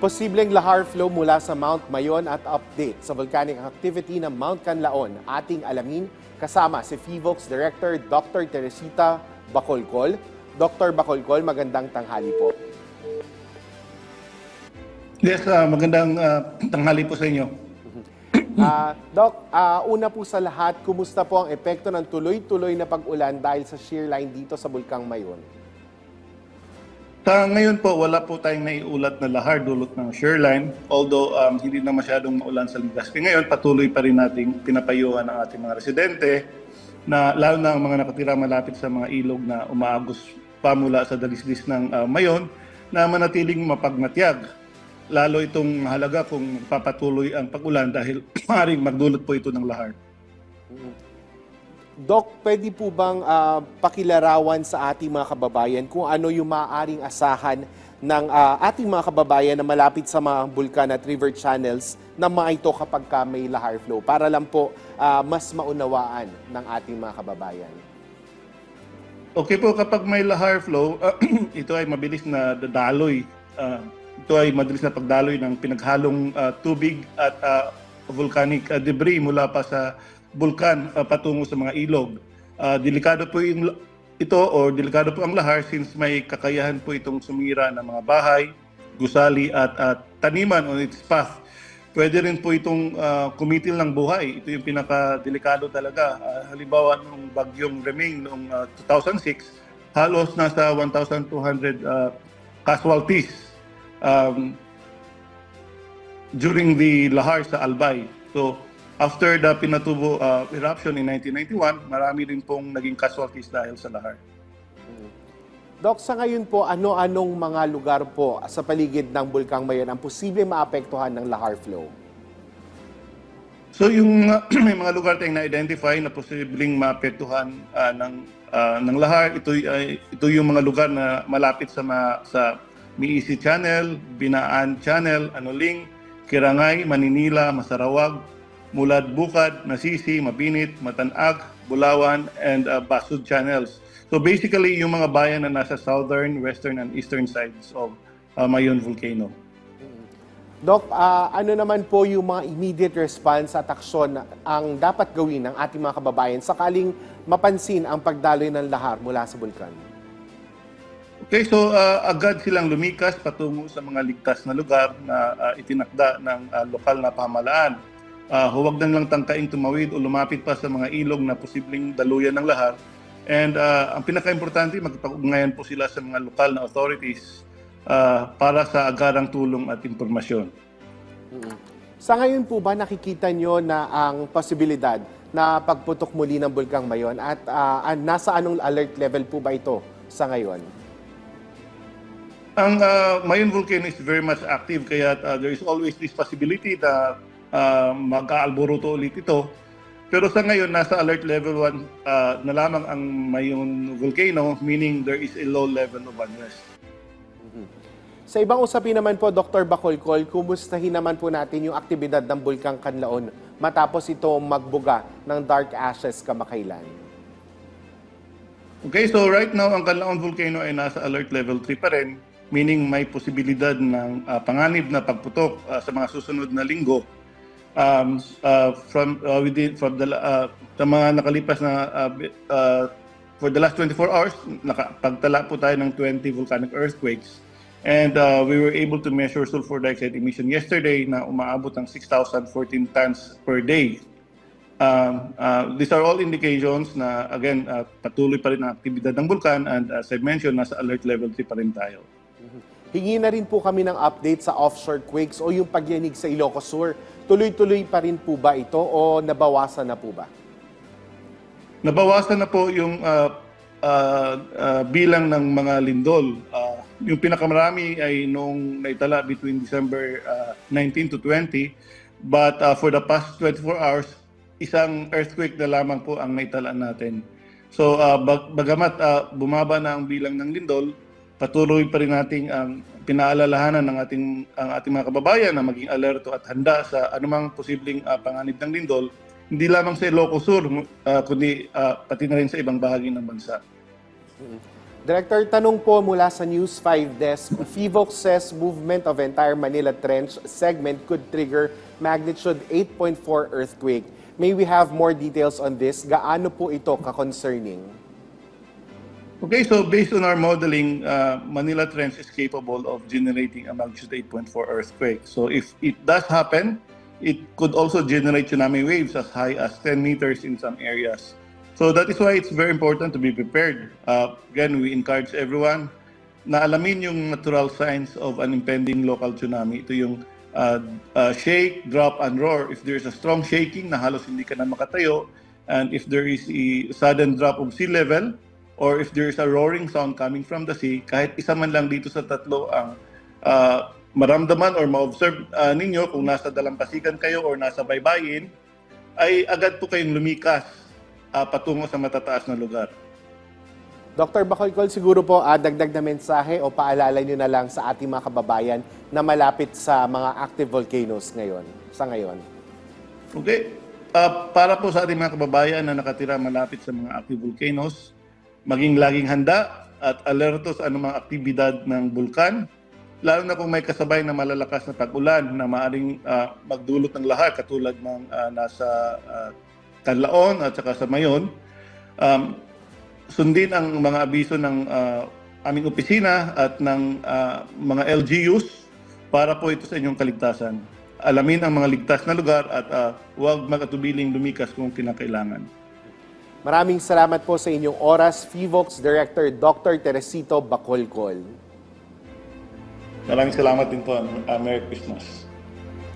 Posibleng lahar flow mula sa Mount Mayon at update sa volcanic activity ng Mount Canlaon. Ating alamin kasama si FIVOX Director Dr. Teresita Bacolcol. Dr. Bacolcol, magandang tanghali po. Yes, magandang tanghali po sa inyo. Doc, una po sa lahat, kumusta po ang epekto ng tuloy-tuloy na pag-ulan dahil sa shear line dito sa Bulkang Mayon? Ngayon po, wala po tayong naiulat na lahar dulot ng shear line. Although hindi na masyadong maulan sa Legazpi ngayon, patuloy pa rin nating pinapayuhan ang ating mga residente na lalo na ang mga nakatira malapit sa mga ilog na umaagos pa mula sa dalisdis ng Mayon na manatiling mapagmatyag. Lalo itong mahalaga kung papatuloy ang pag-ulan dahil maaaring magdulot po ito ng lahar. Doc, pwede po bang pakilarawan sa ating mga kababayan kung ano yung maaaring asahan ng ating mga kababayan na malapit sa mga bulkan at river channels na mga ito kapag may lahar flow para lang po mas maunawaan ng ating mga kababayan? Okay po, kapag may lahar flow, ito ay mabilis na dadaloy. Ito ay madalis na pagdaloy ng pinaghalong tubig at volcanic debris mula pa sa bulkan patungo sa mga ilog. Delikado po delikado po ang lahar since may kakayahan po itong sumira ng mga bahay, gusali at taniman on its path. Pwede rin po itong kumitil ng buhay. Ito yung pinakadelikado talaga. Halimbawa nung bagyong Reming noong 2006, halos nasa 1,200 casualties during the lahar sa Albay. So, after the Pinatubo eruption in 1991, marami rin pong naging casualties dahil sa lahar. Doc, sa ngayon po, ano-anong mga lugar po sa paligid ng Bulkang Mayon ang posibleng maapektuhan ng lahar flow? So, yung may mga lugar tayong na-identify na posibleng maapektuhan ng lahar, ito yung mga lugar na malapit sa Miisi Channel, Binaan Channel, Anuling, Kirangay, Maninila, Masarawag, Mulad Bukad, Nasisi, Mabinit, Matanag, Bulawan, and Basud Channels. So basically, yung mga bayan na nasa southern, western, and eastern sides of Mayon Volcano. Doc, ano naman po yung mga immediate response at aksyon ang dapat gawin ng ating mga kababayan sakaling mapansin ang pagdaloy ng lahar mula sa bulkan? Okay, so agad silang lumikas patungo sa mga ligtas na lugar na itinakda ng lokal na pamahalaan. Huwag lang tangkaing tumawid o lumapit pa sa mga ilog na posibleng daluyan ng lahar. And ang pinaka-importante, magpag-ugnayan po sila sa mga lokal na authorities para sa agarang tulong at impormasyon. Sa ngayon po ba nakikita nyo na ang posibilidad na pagputok muli ng Bulkang Mayon at nasa anong alert level po ba ito sa ngayon? Ang Mayon Volcano is very much active kaya there is always this possibility na mag-aalboruto ulit ito. Pero sa ngayon, nasa alert level 1 na lamang ang Mayon Volcano, meaning there is a low level of unrest. Sa ibang usapin naman po, Dr. Bacolcol, kumustahin naman po natin yung aktibidad ng Bulkang Canlaon matapos ito magbuga ng dark ashes kamakailan. Okay, so right now, ang Canlaon Volcano ay nasa alert level 3 pa rin, meaning may posibilidad ng panganib na pagputok sa mga susunod na linggo. Sa mga nakalipas na for the last 24 hours, nakapagtala po tayo ng 20 volcanic earthquakes. And we were able to measure sulfur dioxide emission yesterday na umaabot ng 6,014 tons per day. These are all indications na, again, patuloy pa rin ang aktibidad ng bulkan and as I mentioned, nasa alert level 3 pa rin tayo. Hingi na rin po kami ng update sa offshore quakes o yung pagyanig sa Ilocos Sur. Tuloy-tuloy pa rin po ba ito o nabawasan na po ba? Nabawasan na po yung bilang ng mga lindol. Yung pinakamarami ay nung naitala between December 19 to 20. But for the past 24 hours, isang earthquake na lamang po ang naitala natin. So bagamat bumaba na ang bilang ng lindol, patuloy pa rin nating pinaalalahanan ng ang ating mga kababayan na maging alerto at handa sa anumang posibleng panganib ng lindol, hindi lamang sa Ilocos Sur, kundi pati na rin sa ibang bahagi ng bansa. Director, tanong po mula sa News 5 Desk. FIVOC says movement of entire Manila Trench segment could trigger magnitude 8.4 earthquake. May we have more details on this? Gaano po ito ka-concerning? Okay, so based on our modeling, Manila Trench is capable of generating a magnitude 8.4 earthquake. So if it does happen, it could also generate tsunami waves as high as 10 meters in some areas. So that is why it's very important to be prepared. Again, we encourage everyone na alamin yung natural signs of an impending local tsunami. Ito yung shake, drop, and roar. If there's a strong shaking na halos hindi ka na makatayo, and if there is a sudden drop of sea level, or if there is a roaring sound coming from the sea, kahit isa man lang dito sa tatlo ang maramdaman or ma-observe ninyo kung nasa dalampasigan kayo or nasa baybayin, ay agad po kayong lumikas patungo sa matataas na lugar. Dr. Bacolcol, siguro po dagdag na mensahe o paalala nyo na lang sa ating mga kababayan na malapit sa mga active volcanoes ngayon, sa ngayon. Okay. Para po sa ating mga kababayan na nakatira malapit sa mga active volcanoes, maging laging handa at alerto sa anumang aktibidad ng bulkan, lalo na kung may kasabay na malalakas na tag-ulan na maaaring magdulot ng lahar katulad ng nasa Canlaon at saka sa Mayon. Sundin ang mga abiso ng aming opisina at ng mga LGUs para po ito sa inyong kaligtasan. Alamin ang mga ligtas na lugar at huwag mag-atubiling lumikas kung kinakailangan. Maraming salamat po sa inyong oras, FIVOC's Director Dr. Teresito Bacolcol. Maraming salamat din po. Merry Christmas.